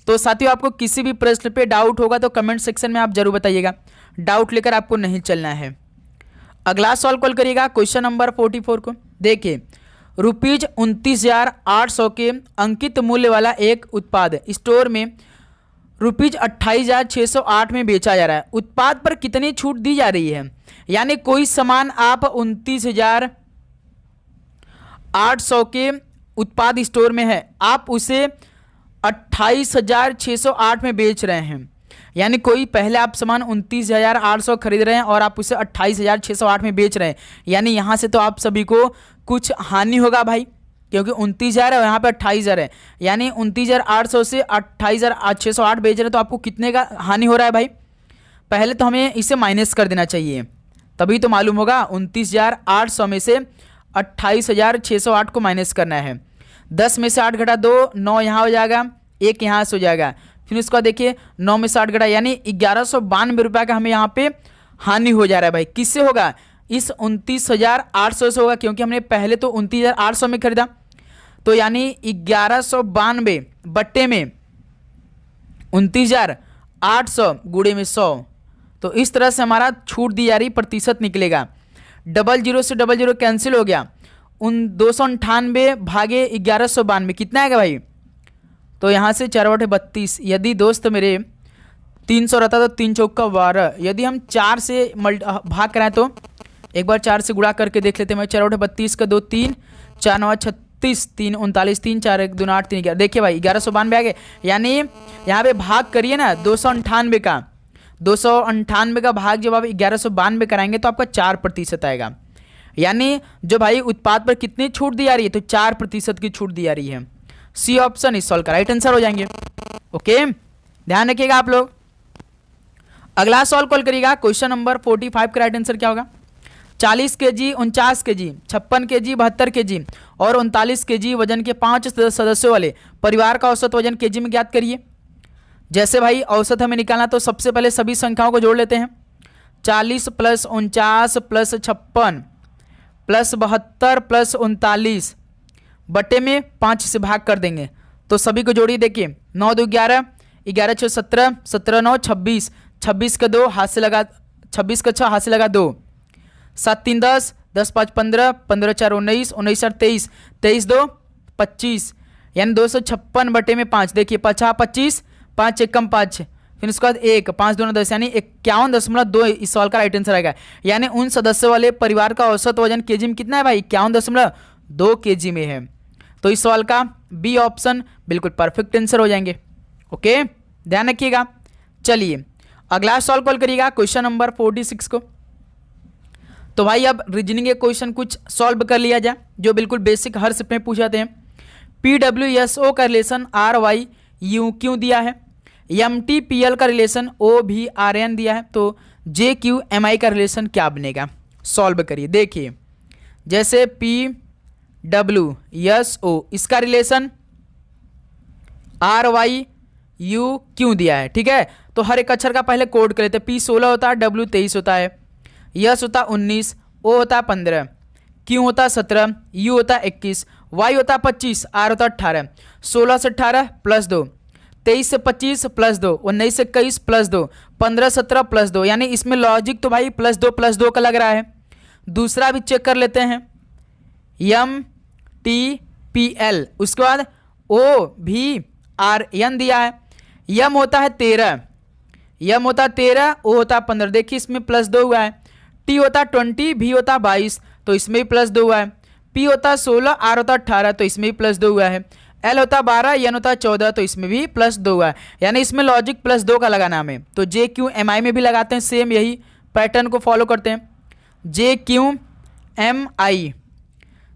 तो साथियों आपको किसी भी प्रश्न पे डाउट होगा तो कमेंट सेक्शन में आप जरूर बताइएगा, डाउट लेकर आपको नहीं चलना है। अगला सॉल्व कॉल करिएगा, क्वेश्चन नंबर 44 को। देखिए रुपीज 29,800 के अंकित मूल्य वाला एक उत्पाद स्टोर में रुपीज 28,608 में बेचा जा रहा है। उत्पाद पर कितनी छूट दी जा रही है, यानी कोई सामान आप 29,800 के उत्पाद स्टोर में है, आप उसे 28,608 में बेच रहे हैं। यानी कोई पहले आप सामान 29,800 खरीद रहे हैं और आप उसे 28,608 में बेच रहे हैं। यानी यहाँ से तो आप सभी को कुछ हानि होगा भाई, क्योंकि 29,000 है और यहाँ पे 28,000 है। यानी 29,800 से 28,608 बेच रहे हैं तो आपको कितने का हानि हो रहा है भाई। पहले तो हमें इसे माइनस कर देना चाहिए, तभी तो मालूम होगा। 29,800 में से 28,608 को माइनस करना है। 10 में से 8 घटा 2, 9 यहाँ हो जाएगा, 1 यहाँ से हो जाएगा। फिर उसका देखिए 9 में से 8 घटा यानी 1192 रुपये का हमें यहाँ पे हानि हो जा रहा है भाई। किससे होगा, इस 29,800 से होगा, क्योंकि हमने पहले तो 29,800 में खरीदा। तो यानी 1192 बट्टे में 29,800 गुणे में 100। तो इस तरह से हमारा छूट दी जा रही प्रतिशत निकलेगा। 00 से 00 कैंसिल हो गया, 298 भागे 1192 कितना आएगा भाई। तो यहाँ से 4/32, यदि दोस्त मेरे 300 रहता तो 3 चौक का 12, यदि हम 4 से भाग कराएं तो एक बार 4 से गुणा करके देख लेते हैं। मैं 4/32 का 2 3, 4 9 36, 3 39, 3 4 1 2 8 3 11। देखिए भाई 1192 आ गए। यानी यहाँ पे भाग करिए ना 298 का, 298 का भाग जब आप 1192 कराएंगे तो आपका 4% आएगा। यानी जो भाई उत्पाद पर कितनी छूट दी जा रही है, तो 4% की छूट दी जा रही है। सी ऑप्शन इस सॉल्व का राइट आंसर हो जाएंगे। ओके, ध्यान रखिएगा आप लोग। अगला सॉल्व कॉल करिएगा, क्वेश्चन नंबर 45 का राइट आंसर क्या होगा। 40 kg, 49 kg, 56 kg, 72 kg और 39 kg वजन के 5 सदस्यों वाले परिवार का औसत वजन केजी में ज्ञात करिए। जैसे भाई औसत हमें निकालना, तो सबसे पहले सभी संख्याओं को जोड़ लेते हैं। 40 + 49 + 56 + 72 + 39 बटे में 5 से भाग कर देंगे। तो सभी को जोड़िए, देखिए 9 2 11, 11 6 17, 17 9 26, 26 का 2 हाथ से लगा, 26 का 6 हाथ से लगा 2, 7 3 10, 10 5 15, 15 4 19, 19 4 23, 23 2 25, यानी 256/5। देखिए 50 25, 5 1 कम 5, फिर उसके बाद 1 5 2 10, यानी 51.2 इस सवाल का राइट आंसर आएगा। यानी उन सदस्यों वाले परिवार का औसत वजन केजी में कितना है भाई? 51.2 केजी में है। तो इस सवाल का बी ऑप्शन बिल्कुल परफेक्ट आंसर हो जाएंगे। ओके, ध्यान रखिएगा। चलिए अगला सवाल कॉल करिएगा, क्वेश्चन नंबर 46 को। तो भाई अब रीजनिंग के क्वेश्चन कुछ सॉल्व कर लिया जाए जो बिल्कुल बेसिक हर शिफ्ट में पूछ जाते हैं। PWSO का रिलेशन RYU क्यों दिया है, MTPL का रिलेशन OVRN दिया है, तो JQMI का रिलेशन क्या बनेगा? सॉल्व करिए। देखिए जैसे PWSO इसका रिलेशन RYU क्यों दिया है, ठीक है। तो हर एक अक्षर का पहले कोड कर लेते हैं। P 16 होता है, W 23 होता है, S होता है 19, O होता है 15, Q होता है 17, U होता है 21, Y होता है 25, R होता है 18। 16 से 18 प्लस 2, 23 से 25 प्लस 2, 19 से 21 प्लस 2, 15 17 प्लस 2, यानी इसमें लॉजिक तो भाई प्लस 2 का लग रहा है। दूसरा भी चेक कर लेते हैं, MTPL, उसके बाद OVRN दिया है। M होता है 13, M होता है 13, O होता है 15, देखिए इसमें प्लस 2 हुआ है। T होता है 20, V होता है 22, तो इसमें भी प्लस 2 हुआ है। P होता है 16, R होता है 18, तो इसमें भी प्लस 2 हुआ है। L होता है 12, N होता है 14, तो इसमें भी प्लस 2 हुआ है। यानी इसमें लॉजिक प्लस 2 का लगाना हमें, तो JQMI में भी लगाते हैं, सेम यही पैटर्न को फॉलो करते हैं। JQMI,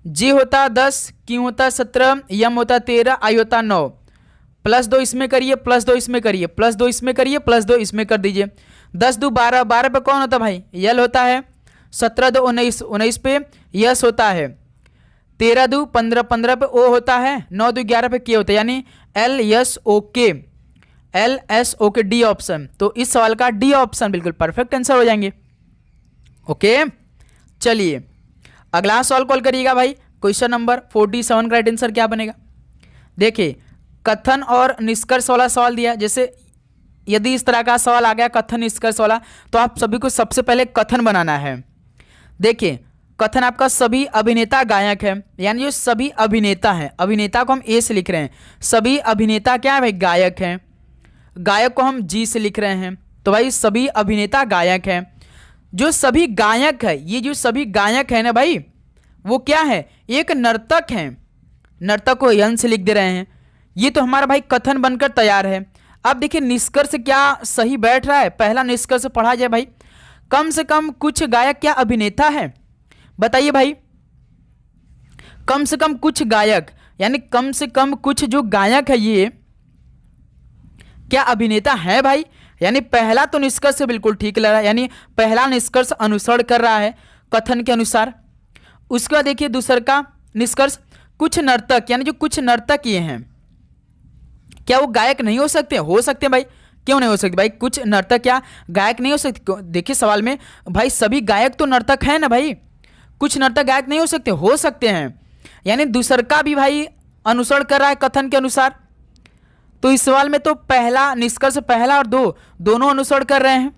J होता है 10, Q होता है 17, M होता है 13, I होता है 9, प्लस 2 इसमें करिए, प्लस 2 इसमें करिए, प्लस 2 इसमें करिए, प्लस 2 इसमें कर दीजिए। 10 2 12, 12 पे कौन होता है भाई? L होता है। 17 2 19, 19 पे S होता है। 13 2 15, 15 पे O होता है। 9 2 11 पे K होता है, यानी LSOK, LSOK डी ऑप्शन। तो इस सवाल का डी ऑप्शन बिल्कुल परफेक्ट आंसर हो जाएंगे। ओके, चलिए अगला सवाल कॉल करिएगा भाई, क्वेश्चन नंबर 47 का राइट आंसर क्या बनेगा? देखिए कथन और निष्कर्ष वाला सवाल दिया। जैसे यदि इस तरह का सवाल आ गया कथन निष्कर्ष वाला, तो आप सभी को सबसे पहले कथन बनाना है। देखिए कथन आपका सभी अभिनेता गायक है, यानी जो सभी अभिनेता हैं, अभिनेता को हम ए से लिख रहे हैं, सभी अभिनेता क्या है भाई? गायक हैं। गायक को हम जी से लिख रहे हैं, तो भाई सभी अभिनेता गायक हैं। जो सभी गायक है, ये जो सभी गायक है ना भाई, वो क्या है? एक नर्तक है। नर्तक को यन से लिख दे रहे हैं। ये तो हमारा भाई कथन बनकर तैयार है। अब देखिए निष्कर्ष क्या सही बैठ रहा है। पहला निष्कर्ष पढ़ा जाए भाई, कम से कम कुछ गायक क्या अभिनेता है? बताइए भाई, कम से कम कुछ गायक, यानी कम से कम कुछ जो गायक है ये क्या अभिनेता है भाई? यानी पहला तो निष्कर्ष बिल्कुल ठीक लग रहा है, यानी पहला निष्कर्ष अनुसरण कर रहा है कथन के अनुसार। उसके बाद देखिए दूसरा का निष्कर्ष, कुछ नर्तक, यानी जो कुछ नर्तक ये हैं, क्या वो गायक नहीं हो सकते? हो सकते हैं भाई, क्यों नहीं हो सकते भाई? कुछ नर्तक क्या गायक नहीं हो सकते? देखिए सवाल में भाई सभी गायक तो नर्तक है ना भाई, कुछ नर्तक गायक नहीं हो सकते? हो सकते हैं। यानी दूसर का भी भाई अनुसरण कर रहा है कथन के अनुसार। तो इस सवाल में तो पहला निष्कर्ष, पहला और दो दोनों अनुसरण कर रहे हैं।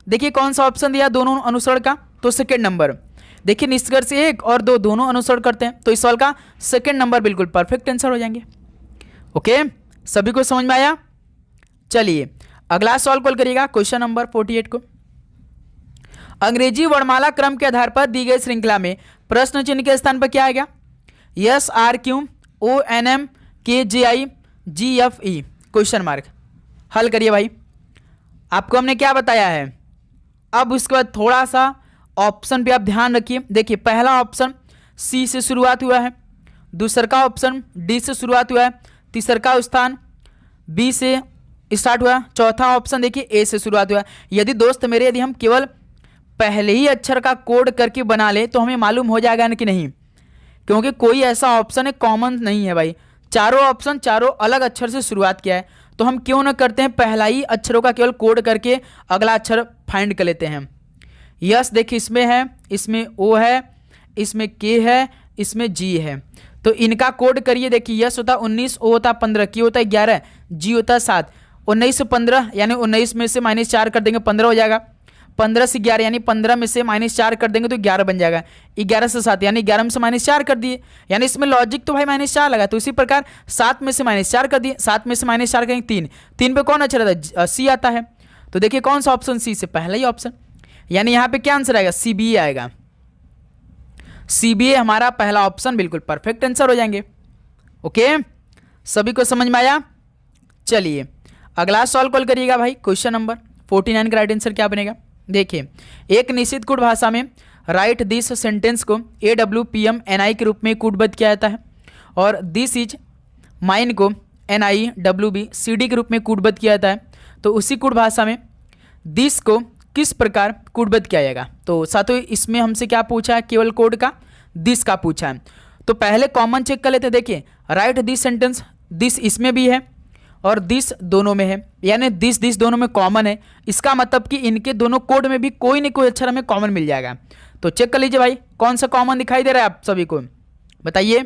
देखिए कौन सा ऑप्शन दिया दोनों अनुसरण का? तो सेकेंड नंबर। देखिए निष्कर्ष 1 और 2 दोनों अनुसरण करते हैं, तो इस सवाल का सेकेंड नंबर बिल्कुल परफेक्ट आंसर हो जाएंगे। ओके, सभी को समझ में आया? चलिए अगला सवाल कॉल करिएगा, क्वेश्चन नंबर 48 को। अंग्रेजी वर्णमाला क्रम के आधार पर दी गई श्रृंखला में प्रश्न चिन्ह के स्थान पर क्या आएगा? SRQ ONM KJI GFE question mark. हल करिए भाई। आपको हमने क्या बताया है, अब उसके बाद थोड़ा सा ऑप्शन पे आप ध्यान रखिए। देखिए पहला ऑप्शन C से शुरुआत हुआ है, दूसरा का ऑप्शन D से शुरुआत हुआ है, तीसरा का स्थान B से स्टार्ट हुआ, चौथा ऑप्शन देखिए A से शुरुआत हुआ। यदि दोस्त मेरे, यदि हम केवल पहले ही अक्षर का कोड करके बना ले तो हमें मालूम हो जाएगा ना कि नहीं, क्योंकि कोई ऐसा ऑप्शन है कॉमन नहीं है भाई। चारों ऑप्शन चारों अलग अक्षर से शुरुआत किया है, तो हम क्यों ना करते हैं पहला ही अक्षरों का केवल कोड करके अगला अक्षर फाइंड कर लेते हैं। यस देखिए इसमें है, इसमें O है, इसमें K है, इसमें G है, तो इनका कोड करिए। देखिए यस होता 19, O होता 15, K होता 11, G होता 7। 19 से 15 यानी 19 में से -4 कर देंगे 15 हो जाएगा। 15 से 11 यानी 15 में से -4 कर देंगे तो 11 बन जाएगा। 11 से 7 यानी 11 में से -4 कर दिए, यानी इसमें लॉजिक तो भाई -4 लगा। तो इसी प्रकार 7 में से -4 कर दिए, 7 में से -4 करेंगे 3, 3 पे कौन अच्छा रहता है, सी आता है। तो देखिए कौन सा ऑप्शन, सी से पहला ही ऑप्शन, यानी यहाँ पे क्या आंसर आएगा, CBA आएगा। CBA हमारा पहला ऑप्शन बिल्कुल परफेक्ट आंसर हो जाएंगे। ओके, सभी को समझ में आया। चलिए अगला सॉल्व कॉल करिएगा भाई। क्वेश्चन नंबर 49 का राइट आंसर क्या बनेगा, देखिए एक निश्चित कूट भाषा में राइट दिस सेंटेंस को AWPMNI के रूप में कूटबद्ध किया जाता है और दिस इज माइन को NIWBCD के रूप में कूटबद्ध किया जाता है। तो उसी कूट भाषा में दिस को किस प्रकार कूटबद्ध किया जाएगा। तो साथियों इसमें हमसे क्या पूछा है, केवल कोड का दिस का पूछा है। तो पहले कॉमन चेक कर लेते हैं। देखिए राइट दिस सेंटेंस, दिस इसमें भी है और दिस दोनों में है, यानी दिस दोनों में कॉमन है। इसका मतलब कि इनके दोनों कोड में भी कोई न कोई अक्षर हमें कॉमन मिल जाएगा। तो चेक कर लीजिए भाई कौन सा कॉमन दिखाई दे रहा है आप सभी को, बताइए।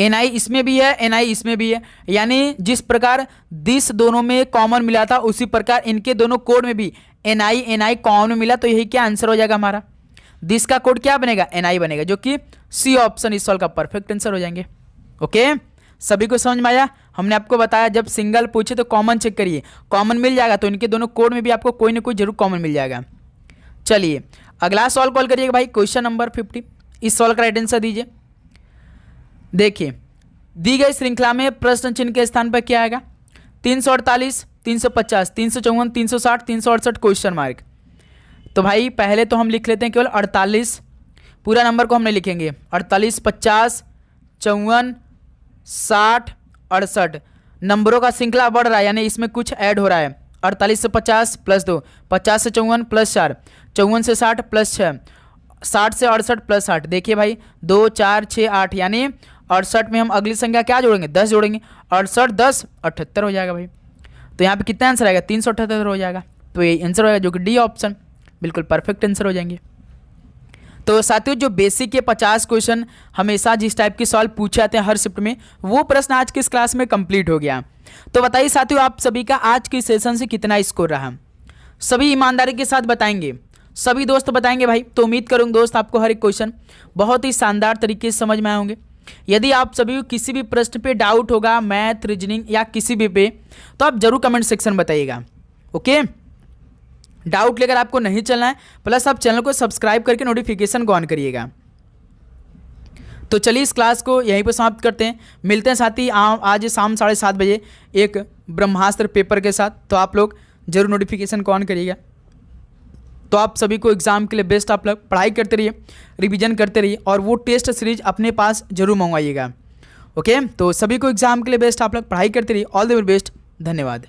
NI इसमें भी है, NI इसमें भी है, यानी जिस प्रकार दिस दोनों में कॉमन मिला था उसी प्रकार इनके दोनों कोड में भी NI कॉमन मिला। तो यही क्या आंसर हो जाएगा हमारा, दिस का कोड क्या बनेगा, NI बनेगा, जो कि सी ऑप्शन इस सवाल का परफेक्ट आंसर हो जाएंगे। ओके, सभी को समझ में आया। हमने आपको बताया जब सिंगल पूछे तो कॉमन चेक करिए, कॉमन मिल जाएगा तो इनके दोनों कोड में भी आपको कोई ना कोई जरूर कॉमन मिल जाएगा। चलिए अगला सवाल कॉल करिएगा भाई। क्वेश्चन नंबर 50, इस सवाल का राइट आंसर दीजिए। देखिए दी गई श्रृंखला में प्रश्न चिन्ह के स्थान पर क्या आएगा, 348, 350, 354, 360, 368 क्वेश्चन मार्क। तो भाई पहले तो हम लिख लेते हैं केवल 48, पूरा नंबर को हम नहीं लिखेंगे, 48, 50, 54, 60, 68 नंबरों का श्रृंखला बढ़ रहा है, यानी इसमें कुछ ऐड हो रहा है। 48 से 50 प्लस 2, 50 से 54 प्लस 4, 54 से 60 प्लस 6, 60 से 68 प्लस 8। देखिए भाई 2, 4, 6, 8 यानी 68 में हम अगली संख्या क्या जोड़ेंगे, 10 जोड़ेंगे। 68, 10, 78 हो जाएगा भाई। तो यहाँ पे कितना आंसर आएगा, 378 हो जाएगा। तो ये आंसर होगा जो कि डी ऑप्शन बिल्कुल परफेक्ट आंसर हो जाएंगे। तो साथियों जो बेसिक के 50 क्वेश्चन हमेशा जिस टाइप के सवाल पूछे जाते हैं हर शिफ्ट में, वो प्रश्न आज की इस क्लास में कंप्लीट हो गया। तो बताइए साथियों आप सभी का आज की सेशन से कितना स्कोर रहा, सभी ईमानदारी के साथ बताएंगे, सभी दोस्त बताएंगे भाई। तो उम्मीद करूँगा दोस्त आपको हर एक क्वेश्चन बहुत ही शानदार तरीके से समझ में आए होंगे। यदि आप सभी को किसी भी प्रश्न पे डाउट होगा, मैथ, रीजनिंग या किसी भी पे, तो आप जरूर कमेंट सेक्शन बताइएगा। ओके, डाउट लेकर आपको नहीं चलना है, प्लस आप चैनल को सब्सक्राइब करके नोटिफिकेशन को ऑन करिएगा। तो चलिए इस क्लास को यहीं पर समाप्त करते हैं, मिलते हैं साथ ही आज शाम 7:30 बजे एक ब्रह्मास्त्र पेपर के साथ। तो आप लोग जरूर नोटिफिकेशन को ऑन करिएगा। तो आप सभी को एग्जाम के लिए बेस्ट, आप लोग पढ़ाई करते रहिए, रिवीजन करते रहिए और वो टेस्ट सीरीज अपने पास जरूर मंगवाइएगा। ओके, तो सभी को एग्जाम के लिए बेस्ट, आप लोग पढ़ाई करते रहिए। ऑल द वेरी बेस्ट, धन्यवाद।